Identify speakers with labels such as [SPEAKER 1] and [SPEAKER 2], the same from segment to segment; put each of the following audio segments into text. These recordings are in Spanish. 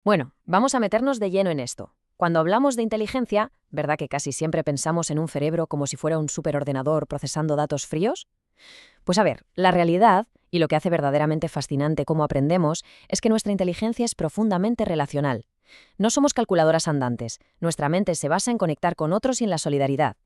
[SPEAKER 1] Bueno, vamos a meternos de lleno en esto. Cuando hablamos de inteligencia, ¿verdad que casi siempre pensamos en un cerebro como si fuera un superordenador procesando datos fríos? Pues a ver, la realidad, y lo que hace verdaderamente fascinante cómo aprendemos, es que nuestra inteligencia es profundamente relacional. No somos calculadoras andantes, nuestra mente se basa en conectar con otros y en la solidaridad.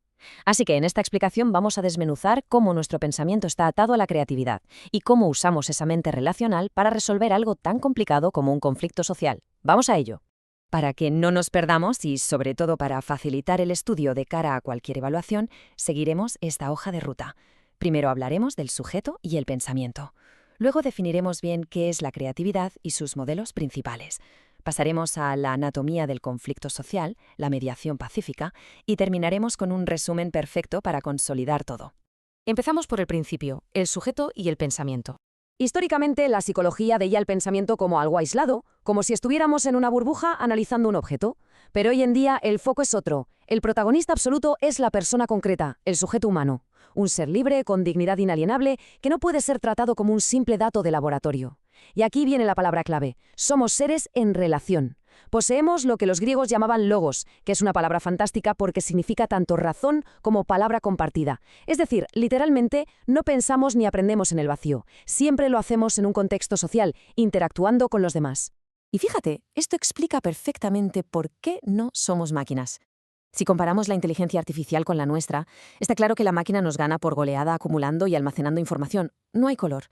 [SPEAKER 1] Así que en esta explicación vamos a desmenuzar cómo nuestro pensamiento está atado a la creatividad y cómo usamos esa mente relacional para resolver algo tan complicado como un conflicto social. Vamos a ello. Para que no nos perdamos y, sobre todo, para facilitar el estudio de cara a cualquier evaluación, seguiremos esta hoja de ruta. Primero hablaremos del sujeto y el pensamiento. Luego definiremos bien qué es la creatividad y sus modelos principales. Pasaremos a la anatomía del conflicto social, la mediación pacífica, y terminaremos con un resumen perfecto para consolidar todo. Empezamos por el principio, el sujeto y el pensamiento. Históricamente, la psicología veía el pensamiento como algo aislado, como si estuviéramos en una burbuja analizando un objeto. Pero hoy en día el foco es otro. El protagonista absoluto es la persona concreta, el sujeto humano. Un ser libre, con dignidad inalienable, que no puede ser tratado como un simple dato de laboratorio. Y aquí viene la palabra clave. Somos seres en relación. Poseemos lo que los griegos llamaban logos, que es una palabra fantástica porque significa tanto razón como palabra compartida. Es decir, literalmente, no pensamos ni aprendemos en el vacío. Siempre lo hacemos en un contexto social, interactuando con los demás. Y fíjate, esto explica perfectamente por qué no somos máquinas. Si comparamos la inteligencia artificial con la nuestra, está claro que la máquina nos gana por goleada acumulando y almacenando información. No hay color.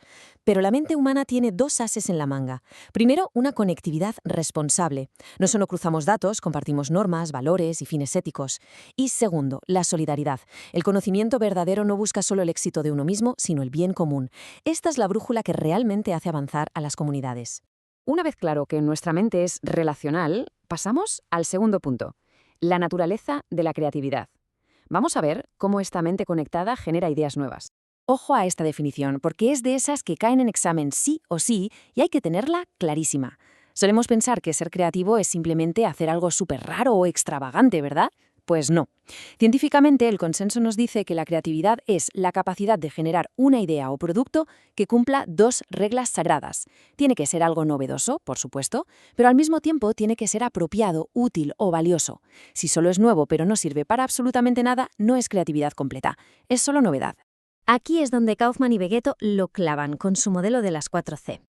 [SPEAKER 1] Pero la mente humana tiene dos ases en la manga. Primero, una conectividad responsable. No solo cruzamos datos, compartimos normas, valores y fines éticos. Y segundo, la solidaridad. El conocimiento verdadero no busca solo el éxito de uno mismo, sino el bien común. Esta es la brújula que realmente hace avanzar a las comunidades. Una vez claro que nuestra mente es relacional, pasamos al segundo punto. La naturaleza de la creatividad. Vamos a ver cómo esta mente conectada genera ideas nuevas. Ojo a esta definición, porque es de esas que caen en examen sí o sí y hay que tenerla clarísima. Solemos pensar que ser creativo es simplemente hacer algo súper raro o extravagante, ¿verdad? Pues no. Científicamente, el consenso nos dice que la creatividad es la capacidad de generar una idea o producto que cumpla dos reglas sagradas. Tiene que ser algo novedoso, por supuesto, pero al mismo tiempo tiene que ser apropiado, útil o valioso. Si solo es nuevo pero no sirve para absolutamente nada, no es creatividad completa, es solo novedad.
[SPEAKER 2] Aquí es donde Kaufman y Begueto lo clavan con su modelo de las 4C.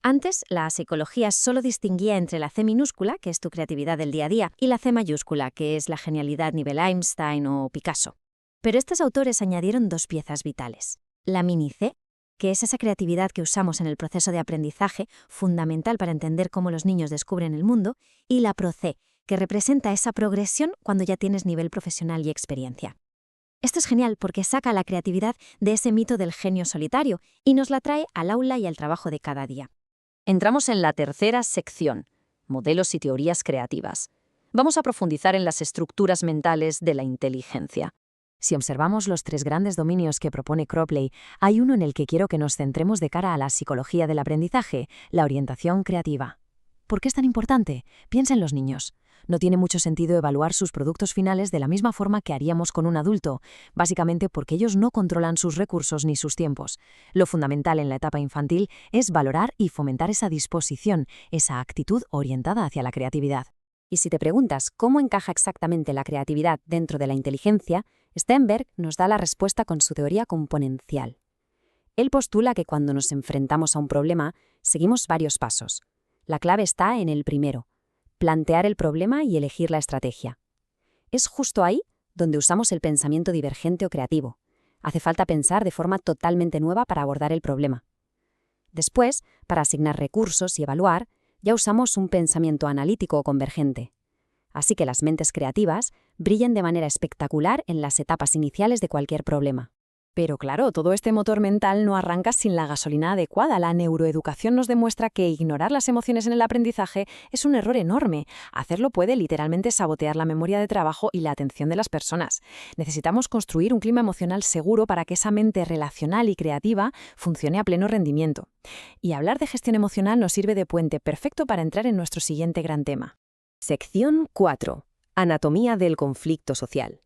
[SPEAKER 2] Antes, la psicología solo distinguía entre la C minúscula, que es tu creatividad del día a día, y la C mayúscula, que es la genialidad nivel Einstein o Picasso. Pero estos autores añadieron dos piezas vitales. La mini C, que es esa creatividad que usamos en el proceso de aprendizaje, fundamental para entender cómo los niños descubren el mundo, y la Pro C, que representa esa progresión cuando ya tienes nivel profesional y experiencia. Esto es genial porque saca la creatividad de ese mito del genio solitario y nos la trae al aula y al trabajo de cada día.
[SPEAKER 1] Entramos en la tercera sección, modelos y teorías creativas. Vamos a profundizar en las estructuras mentales de la inteligencia. Si observamos los tres grandes dominios que propone Cropley, hay uno en el que quiero que nos centremos de cara a la psicología del aprendizaje, la orientación creativa. ¿Por qué es tan importante? Piensa en los niños. No tiene mucho sentido evaluar sus productos finales de la misma forma que haríamos con un adulto, básicamente porque ellos no controlan sus recursos ni sus tiempos. Lo fundamental en la etapa infantil es valorar y fomentar esa disposición, esa actitud orientada hacia la creatividad. Y si te preguntas cómo encaja exactamente la creatividad dentro de la inteligencia, Sternberg nos da la respuesta con su teoría componencial. Él postula que cuando nos enfrentamos a un problema, seguimos varios pasos. La clave está en el primero: plantear el problema y elegir la estrategia. Es justo ahí donde usamos el pensamiento divergente o creativo. Hace falta pensar de forma totalmente nueva para abordar el problema. Después, para asignar recursos y evaluar, ya usamos un pensamiento analítico o convergente. Así que las mentes creativas brillan de manera espectacular en las etapas iniciales de cualquier problema. Pero claro, todo este motor mental no arranca sin la gasolina adecuada. La neuroeducación nos demuestra que ignorar las emociones en el aprendizaje es un error enorme. Hacerlo puede literalmente sabotear la memoria de trabajo y la atención de las personas. Necesitamos construir un clima emocional seguro para que esa mente relacional y creativa funcione a pleno rendimiento. Y hablar de gestión emocional nos sirve de puente perfecto para entrar en nuestro siguiente gran tema. Sección 4. Anatomía del conflicto social.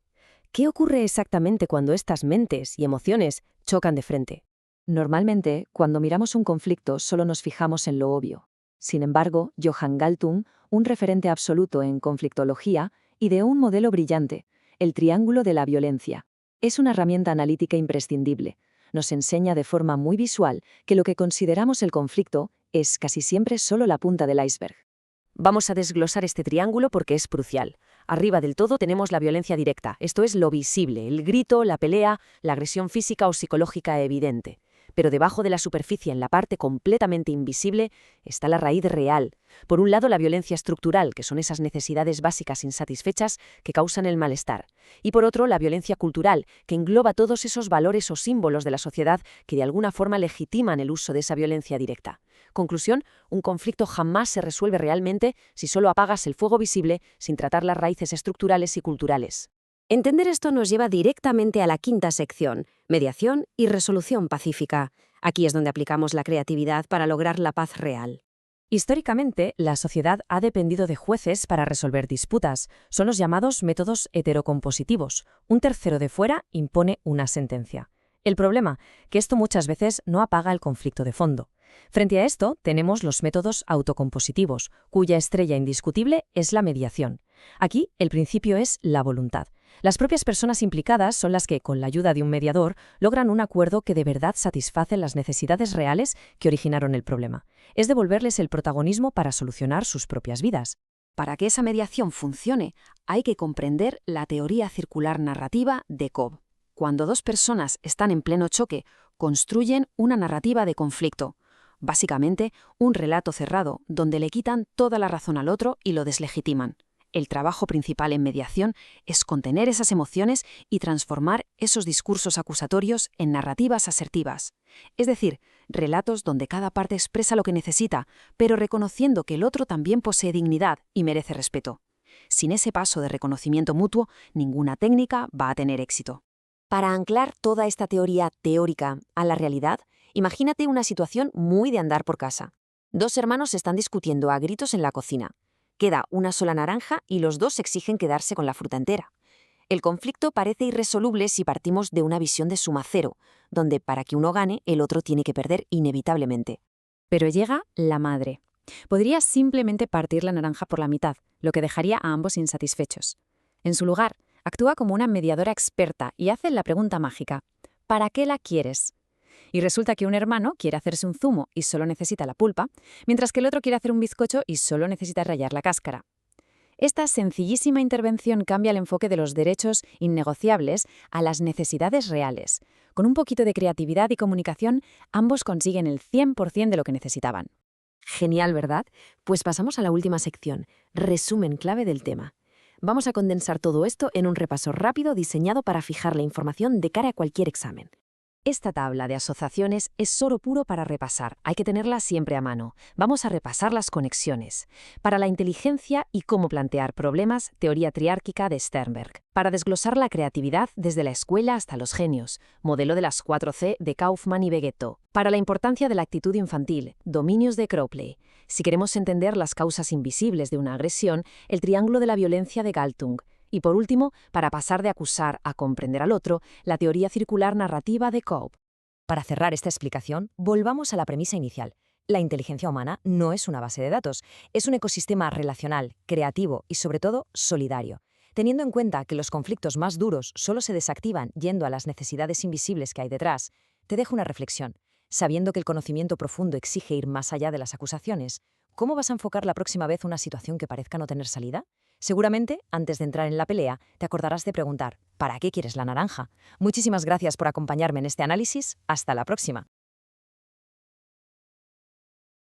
[SPEAKER 1] ¿Qué ocurre exactamente cuando estas mentes y emociones chocan de frente? Normalmente, cuando miramos un conflicto, solo nos fijamos en lo obvio. Sin embargo, Johann Galtung, un referente absoluto en conflictología, ideó un modelo brillante, el triángulo de la violencia. Es una herramienta analítica imprescindible. Nos enseña de forma muy visual que lo que consideramos el conflicto es casi siempre solo la punta del iceberg.
[SPEAKER 3] Vamos a desglosar este triángulo porque es crucial. Arriba del todo tenemos la violencia directa, esto es lo visible, el grito, la pelea, la agresión física o psicológica evidente. Pero debajo de la superficie, en la parte completamente invisible, está la raíz real. Por un lado, la violencia estructural, que son esas necesidades básicas insatisfechas que causan el malestar. Y por otro, la violencia cultural, que engloba todos esos valores o símbolos de la sociedad que de alguna forma legitiman el uso de esa violencia directa. Conclusión, un conflicto jamás se resuelve realmente si solo apagas el fuego visible sin tratar las raíces estructurales y culturales.
[SPEAKER 2] Entender esto nos lleva directamente a la quinta sección, mediación y resolución pacífica. Aquí es donde aplicamos la creatividad para lograr la paz real.
[SPEAKER 3] Históricamente, la sociedad ha dependido de jueces para resolver disputas. Son los llamados métodos heterocompositivos. Un tercero de fuera impone una sentencia. El problema, que esto muchas veces no apaga el conflicto de fondo. Frente a esto, tenemos los métodos autocompositivos, cuya estrella indiscutible es la mediación. Aquí, el principio es la voluntad. Las propias personas implicadas son las que, con la ayuda de un mediador, logran un acuerdo que de verdad satisface las necesidades reales que originaron el problema. Es devolverles el protagonismo para solucionar sus propias vidas.
[SPEAKER 1] Para que esa mediación funcione, hay que comprender la teoría circular narrativa de Cobb. Cuando dos personas están en pleno choque, construyen una narrativa de conflicto. Básicamente, un relato cerrado donde le quitan toda la razón al otro y lo deslegitiman. El trabajo principal en mediación es contener esas emociones y transformar esos discursos acusatorios en narrativas asertivas. Es decir, relatos donde cada parte expresa lo que necesita, pero reconociendo que el otro también posee dignidad y merece respeto. Sin ese paso de reconocimiento mutuo, ninguna técnica va a tener éxito. Para anclar toda esta teoría teórica a la realidad, imagínate una situación muy de andar por casa. Dos hermanos están discutiendo a gritos en la cocina. Queda una sola naranja y los dos exigen quedarse con la fruta entera. El conflicto parece irresoluble si partimos de una visión de suma cero, donde para que uno gane, el otro tiene que perder inevitablemente.
[SPEAKER 2] Pero llega la madre. Podría simplemente partir la naranja por la mitad, lo que dejaría a ambos insatisfechos. En su lugar, actúa como una mediadora experta y hace la pregunta mágica: ¿para qué la quieres? Y resulta que un hermano quiere hacerse un zumo y solo necesita la pulpa, mientras que el otro quiere hacer un bizcocho y solo necesita rallar la cáscara. Esta sencillísima intervención cambia el enfoque de los derechos innegociables a las necesidades reales. Con un poquito de creatividad y comunicación, ambos consiguen el 100% de lo que necesitaban.
[SPEAKER 1] Genial, ¿verdad? Pues pasamos a la última sección, resumen clave del tema. Vamos a condensar todo esto en un repaso rápido diseñado para fijar la información de cara a cualquier examen. Esta tabla de asociaciones es oro puro para repasar, hay que tenerla siempre a mano. Vamos a repasar las conexiones. Para la inteligencia y cómo plantear problemas, teoría triárquica de Sternberg. Para desglosar la creatividad desde la escuela hasta los genios, modelo de las 4C de Kaufman y Beghetto. Para la importancia de la actitud infantil, dominios de Crowley. Si queremos entender las causas invisibles de una agresión, el triángulo de la violencia de Galtung. Y por último, para pasar de acusar a comprender al otro, la teoría circular narrativa de Cobb. Para cerrar esta explicación, volvamos a la premisa inicial. La inteligencia humana no es una base de datos, es un ecosistema relacional, creativo y sobre todo solidario. Teniendo en cuenta que los conflictos más duros solo se desactivan yendo a las necesidades invisibles que hay detrás, te dejo una reflexión. Sabiendo que el conocimiento profundo exige ir más allá de las acusaciones, ¿cómo vas a enfocar la próxima vez una situación que parezca no tener salida? Seguramente, antes de entrar en la pelea, te acordarás de preguntar: ¿para qué quieres la naranja? Muchísimas gracias por acompañarme en este análisis. Hasta la próxima.